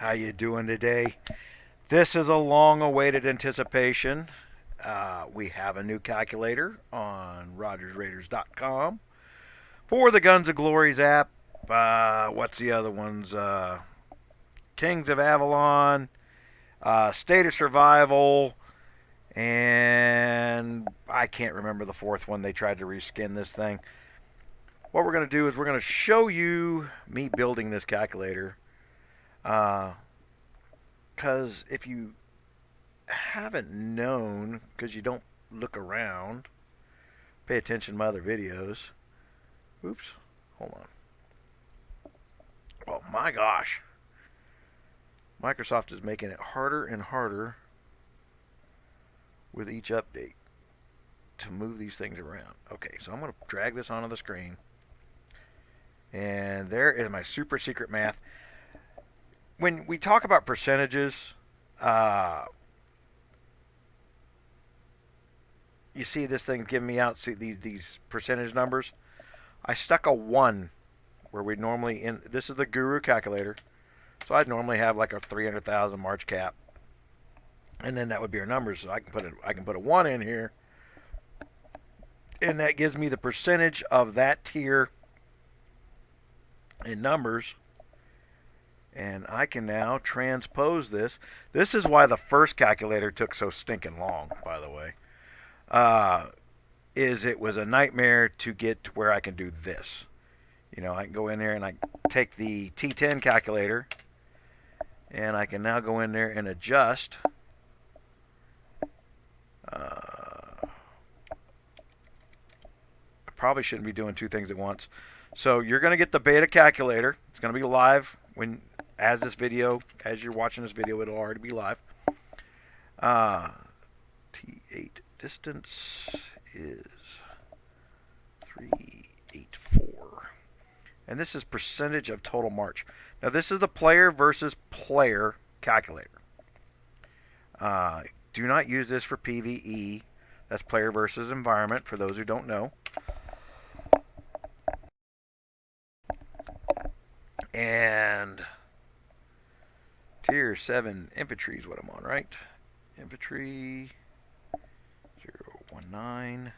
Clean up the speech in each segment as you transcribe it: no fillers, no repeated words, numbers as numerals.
How you doing today? This is a long-awaited anticipation. We have a new calculator on RogersRaiders.com for the Guns of Glories app. What's the other ones? Kings of Avalon, State of Survival, and I can't remember the fourth one. They tried to reskin this thing. What we're going to do is we're going to show you me building this calculator. Because if you haven't known, because you don't look around, pay attention to my other videos. Oops, hold on. Oh my gosh. Microsoft is making it harder and harder with each update to move these things around. Okay, so I'm going to drag this onto the screen. And there is my super secret math. When we talk about percentages, you see this thing giving me out these percentage numbers. I stuck a 1 where we normally this is the Guru calculator. So I'd normally have like a 300,000 March cap. And then that would be our numbers. So I can put a 1 in here. And that gives me the percentage of that tier in numbers. And I can now transpose this. This is why the first calculator took so stinking long, by the way. It was a nightmare to get to where I can do this. You know, I can go in there and I take the T10 calculator and I can now go in there and adjust. I probably shouldn't be doing two things at once. So you're going to get the beta calculator. It's going to be live as you're watching this video, it'll already be live. T8 distance is 384. And this is percentage of total March. Now this is the player versus player calculator. Do not use this for PvE. That's player versus environment for those who don't know. And tier 7 infantry is what I'm on, right? Infantry 019.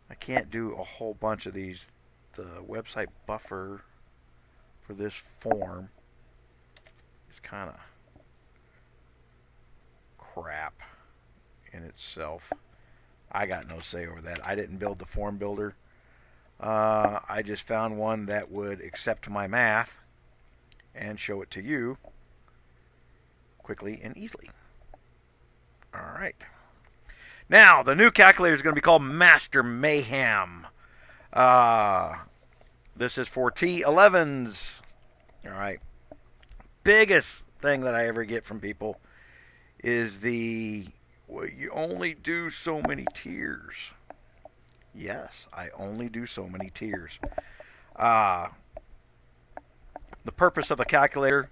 I can't do a whole bunch of these. The website buffer for this form is kind of crap in itself. I got no say over that. I didn't build the form builder. I just found one that would accept my math and show it to you quickly and easily. All right. Now, the new calculator is going to be called Master Mayhem. This is for T11s. All right. Biggest thing that I ever get from people is well, you only do so many tiers. Yes, I only do so many tiers. The purpose of the calculator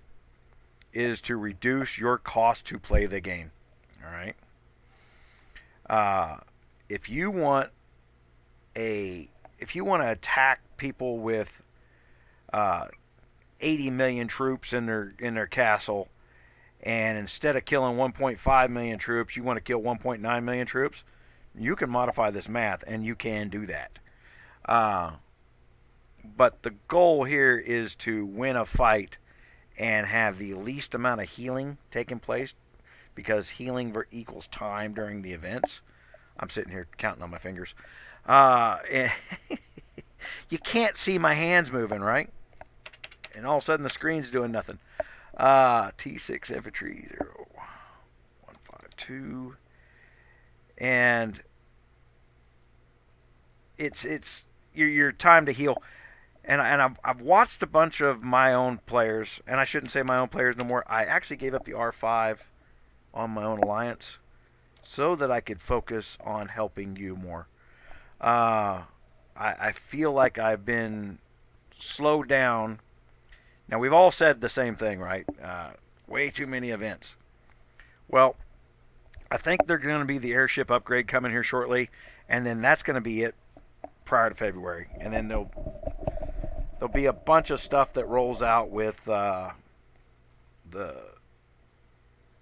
is to reduce your cost to play the game. All right. If you want to attack people with 80 million troops in their castle, and instead of killing 1.5 million troops, you want to kill 1.9 million troops, you can modify this math, and you can do that. But the goal here is to win a fight and have the least amount of healing taking place, because healing equals time during the events. I'm sitting here counting on my fingers. You can't see my hands moving, right? And all of a sudden the screen's doing nothing. T6 infantry 0152. And it's your time to heal. And I've watched a bunch of my own players, and I shouldn't say my own players no more. I actually gave up the R5 on my own alliance so that I could focus on helping you more. I feel like I've been slowed down. Now, we've all said the same thing, right? Way too many events. Well, I think they're going to be the airship upgrade coming here shortly, and then that's going to be it prior to February. And then they'll there'll be a bunch of stuff that rolls out with the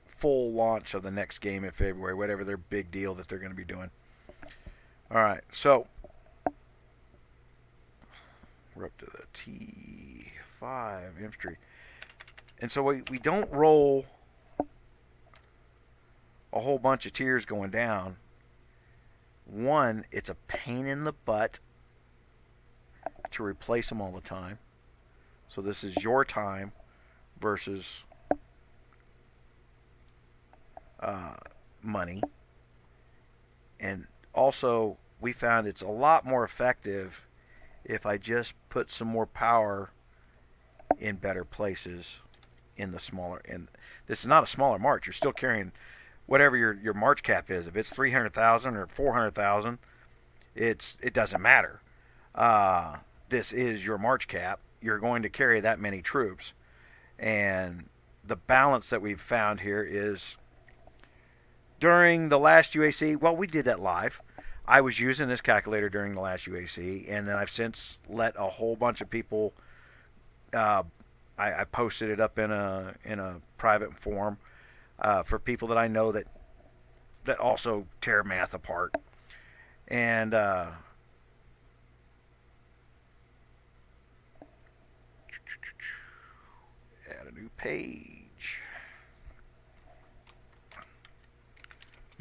full launch of the next game in February, whatever their big deal that they're going to be doing. All right, so we're up to the T5 infantry. And so we don't roll a whole bunch of tiers going down. One, it's a pain in the butt to replace them all the time. So this is your time versus money. And also, we found it's a lot more effective if I just put some more power in better places in the smaller. And this is not a smaller march. You're still carrying whatever your march cap is. If it's 300,000 or 400,000, it doesn't matter. This is your march cap. You're going to carry that many troops. And the balance that we've found here is during the last UAC, well, we did that live. I was using this calculator during the last UAC, and then I've since let a whole bunch of people. I posted it up in a private forum for people that I know that also tear math apart, and add a new page.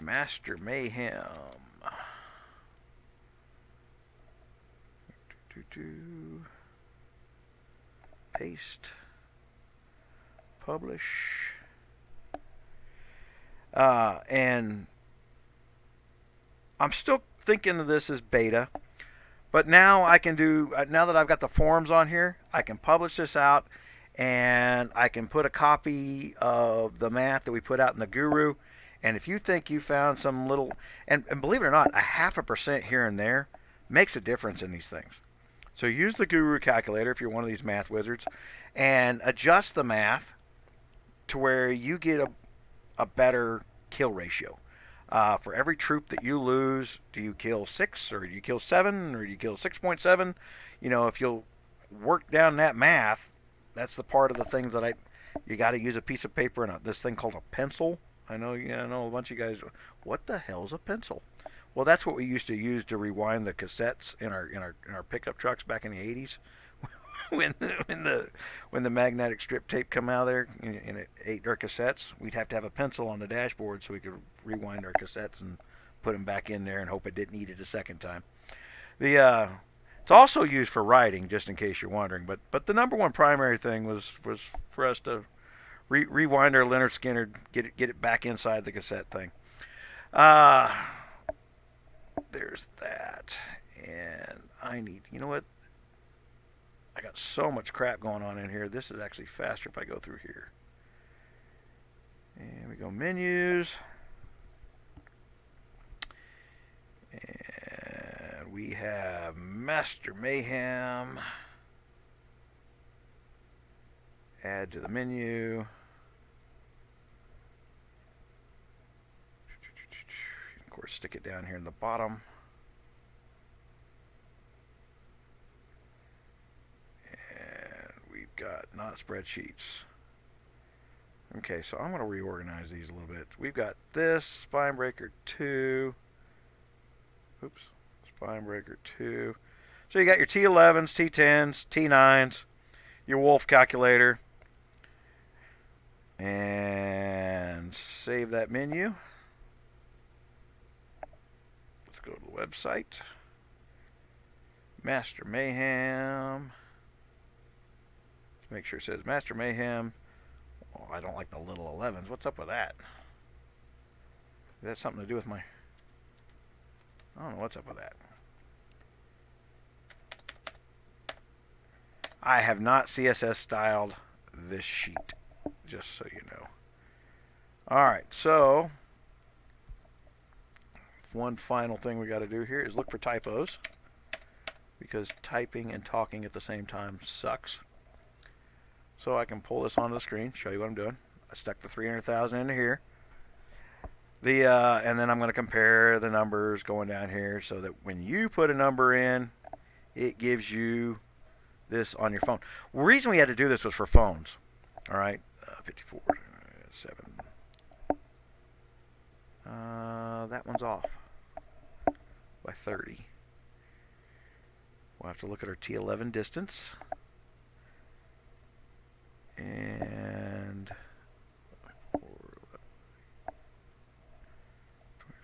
Master Mayhem. Paste. Publish. And I'm still thinking of this as beta, but now I can do, now that I've got the forums on here, I can publish this out, and I can put a copy of the math that we put out in the Guru. And if you think you found some little, and believe it or not, 0.5% here and there makes a difference in these things. So use the Guru calculator if you're one of these math wizards, and adjust the math to where you get a better kill ratio. For every troop that you lose, do you kill 6, or do you kill 7, or do you kill 6.7? You know, if you'll work down that math, that's the part of the things that you got to use a piece of paper and this thing called a pencil. I know a bunch of you guys. What the hell's a pencil? Well, that's what we used to use to rewind the cassettes in our pickup trucks back in the 80s. when the magnetic strip tape come out of there and it ate our cassettes, we'd have to have a pencil on the dashboard so we could rewind our cassettes and put them back in there and hope it didn't eat it a second time. It's also used for writing, just in case you're wondering. But the number one primary thing was for us to rewind our Leonard Skinner, get it back inside the cassette thing. There's that, and I need, you know what? I got so much crap going on in here. This is actually faster if I go through here. And we go menus. And we have Master Mayhem. Add to the menu. Of course, stick it down here in the bottom. Got not spreadsheets. Okay, so I'm going to reorganize these a little bit. We've got this spine breaker 2. Oops, spine breaker 2. So you got your T11s, T10s, T9s, your Wolf calculator, and save that menu. Let's go to the website. Master Mayhem. Make sure it says Master Mayhem. Oh, I don't like the little 11s. What's up with that? Is that something to do with my... I don't know what's up with that. I have not CSS styled this sheet, just so you know. Alright, so one final thing we got to do here is look for typos, because typing and talking at the same time sucks. So I can pull this onto the screen, show you what I'm doing. I stuck the 300,000 into here. And then I'm going to compare the numbers going down here so that when you put a number in, it gives you this on your phone. The reason we had to do this was for phones. All right, 54, 7. That one's off by 30. We'll have to look at our T11 distance. And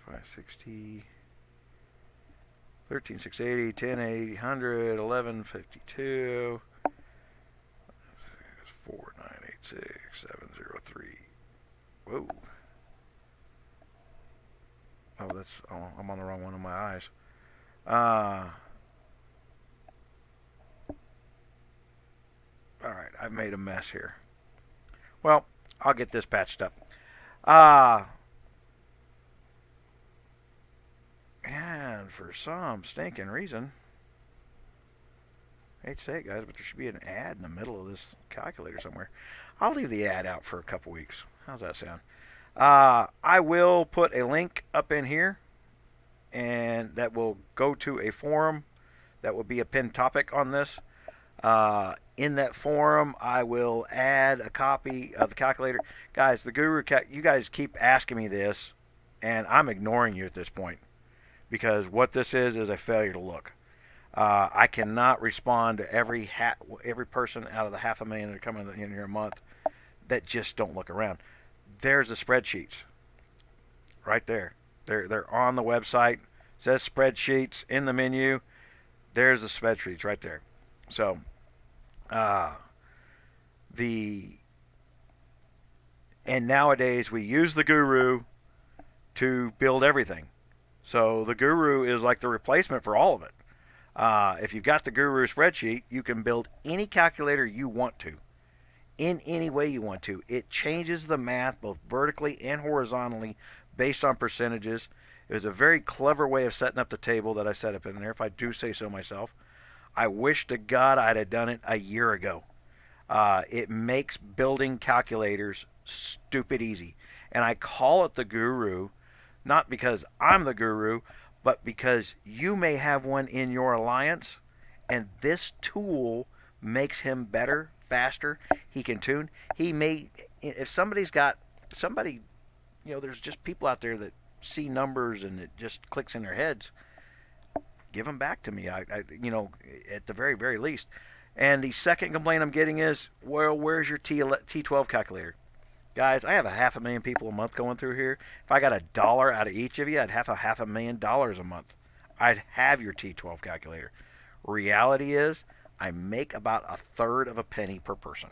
2560, 13680, 1080, 100, 1152, 4986, 703. Whoa. Oh, I'm on the wrong one of my eyes. Alright, I've made a mess here. Well, I'll get this patched up. And for some stinking reason, I hate to say it, guys, but there should be an ad in the middle of this calculator somewhere. I'll leave the ad out for a couple weeks. How's that sound? I will put a link up in here, and that will go to a forum that will be a pinned topic on this. In that forum, I will add a copy of the calculator. Guys, the Guru, you guys keep asking me this, and I'm ignoring you at this point, because what this is a failure to look. I cannot respond to every person out of the 500,000 that are coming in here a month that just don't look around. There's the spreadsheets right there. They're on the website. It says spreadsheets in the menu. There's the spreadsheets right there. So and nowadays we use the Guru to build everything. So the Guru is like the replacement for all of it. If you've got the Guru spreadsheet, you can build any calculator you want to, in any way you want to. It changes the math both vertically and horizontally based on percentages. It was a very clever way of setting up the table that I set up in there, if I do say so myself. I wish to God I'd have done it a year ago. It makes building calculators stupid easy. And I call it the Guru, not because I'm the Guru, but because you may have one in your alliance, and this tool makes him better, faster. He can tune. He may, if somebody's got, there's just people out there that see numbers and it just clicks in their heads. Give them back to me, at the very, very least. And the second complaint I'm getting is, well, where's your T12 calculator? Guys, I have 500,000 people a month going through here. If I got $1 out of each of you, I'd have $500,000 a month. I'd have your T12 calculator. Reality is, I make about 1/3 of a penny per person.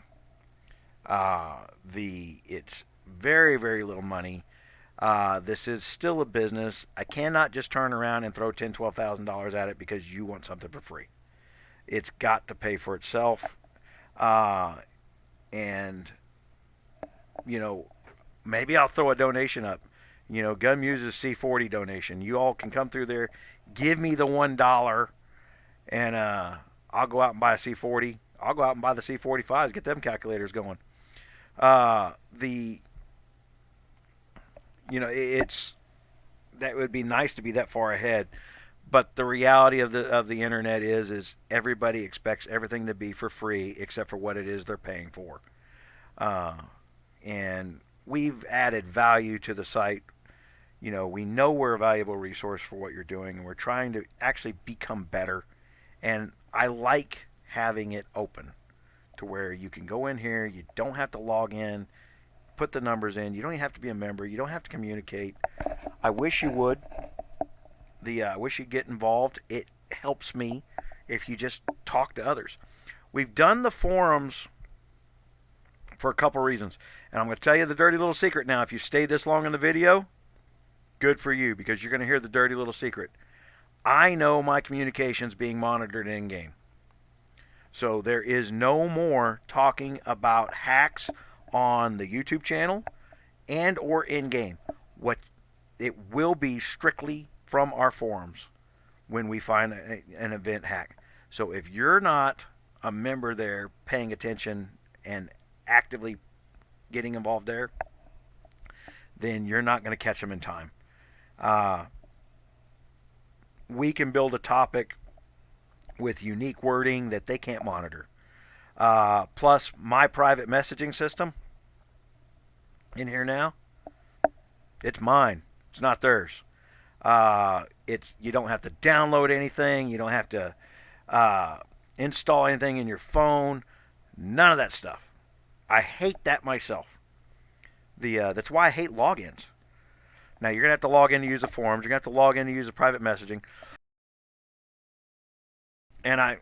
It's very, very little money. This is still a business. I cannot just turn around and throw $10,000, $12,000 at it because you want something for free. It's got to pay for itself. And maybe I'll throw a donation up. Gun uses C40 donation. You all can come through there, give me the $1, and I'll go out and buy a C40. I'll go out and buy the C45s, get them calculators going. It's that would be nice to be that far ahead, but the reality of the internet is everybody expects everything to be for free except for what it is they're paying for. And we've added value to the site. We know we're a valuable resource for what you're doing, and we're trying to actually become better. And I like having it open to where you can go in here, you don't have to log in, put the numbers in, you don't even have to be a member, you don't have to communicate. I wish you would. I wish you'd get involved. It helps me if you just talk to others. We've done the forums for a couple reasons. And I'm going to tell you the dirty little secret now. If you stayed this long in the video, good for you, because you're going to hear the dirty little secret. I know my communication's being monitored in-game. So there is no more talking about hacks on the YouTube channel and or in-game. What it will be strictly from our forums when we find an event hack. So if you're not a member there paying attention and actively getting involved there, then you're not going to catch them in time. We can build a topic with unique wording that they can't monitor. Plus, my private messaging system in here now, it's mine. It's not theirs. It's you don't have to download anything. You don't have to install anything in your phone. None of that stuff. I hate that myself. That's why I hate logins. Now you're gonna have to log in to use the forums. You're gonna have to log in to use the private messaging. And I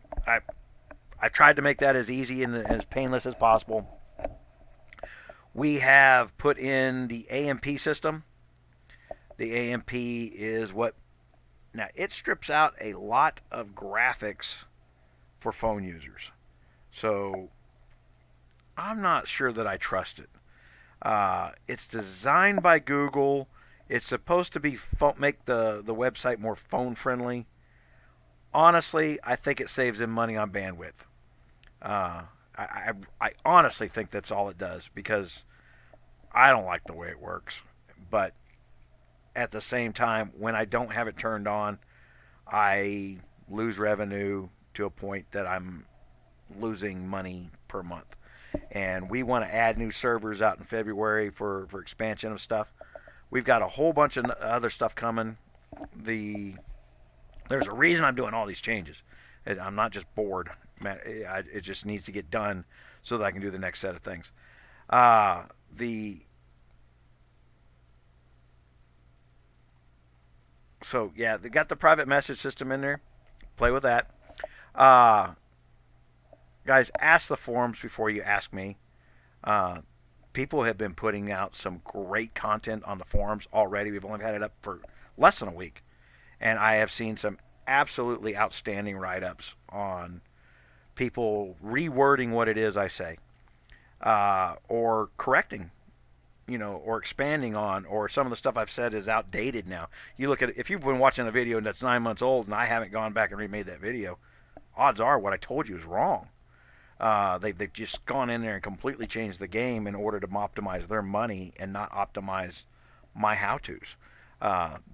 tried to make that as easy and as painless as possible. We have put in the AMP system. The AMP is what now it strips out a lot of graphics for phone users. So I'm not sure that I trust it. It's designed by Google. It's supposed to be make the website more phone friendly. Honestly, I think it saves them money on bandwidth. I honestly think that's all it does because I don't like the way it works. But at the same time, when I don't have it turned on, I lose revenue to a point that I'm losing money per month. And we want to add new servers out in February for expansion of stuff. We've got a whole bunch of other stuff coming. There's a reason I'm doing all these changes. I'm not just bored. It just needs to get done so that I can do the next set of things. So yeah, they got the private message system in there. Play with that. Guys, ask the forums before you ask me. People have been putting out some great content on the forums already. We've only had it up for less than a week. And I have seen some absolutely outstanding write-ups on people rewording what it is I say. Or correcting, or expanding on, or some of the stuff I've said is outdated now. You look at it, if you've been watching a video that's 9 months old and I haven't gone back and remade that video, odds are what I told you is wrong. They've just gone in there and completely changed the game in order to optimize their money and not optimize my how-tos.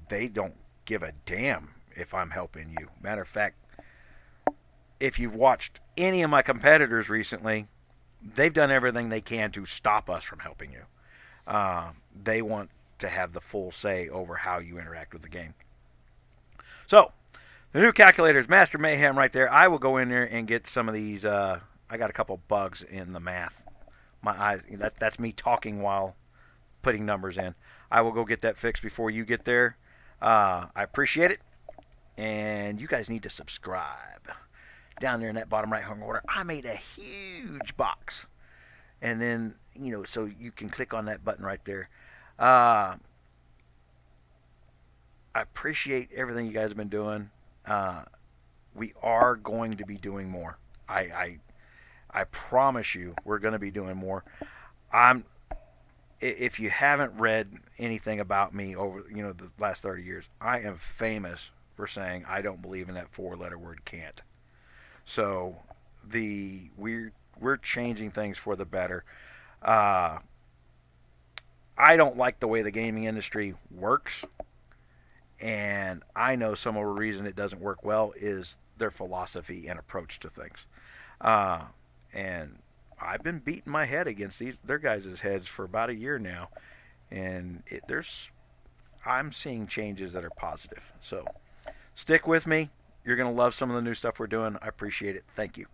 They don't give a damn if I'm helping you. Matter of fact, if you've watched any of my competitors recently, they've done everything they can to stop us from helping you. They want to have the full say over how you interact with the game. So, the new calculator is Master Mayhem right there. I will go in there and get some of these. I got a couple bugs in the math. My eyes. That's me talking while putting numbers in. I will go get that fixed before you get there. I appreciate it, and you guys need to subscribe. Down there in that bottom right hand corner, I made a huge box, and then so you can click on that button right there. I appreciate everything you guys have been doing. We are going to be doing more. I promise you, we're going to be doing more. If you haven't read anything about me over the last 30 years, I am famous for saying I don't believe in that 4-letter word can't. So we're changing things for the better. I don't like the way the gaming industry works, and I know some of the reason it doesn't work well is their philosophy and approach to things. And I've been beating my head against their guys' heads for about a year now, and I'm seeing changes that are positive. So stick with me. You're going to love some of the new stuff we're doing. I appreciate it. Thank you.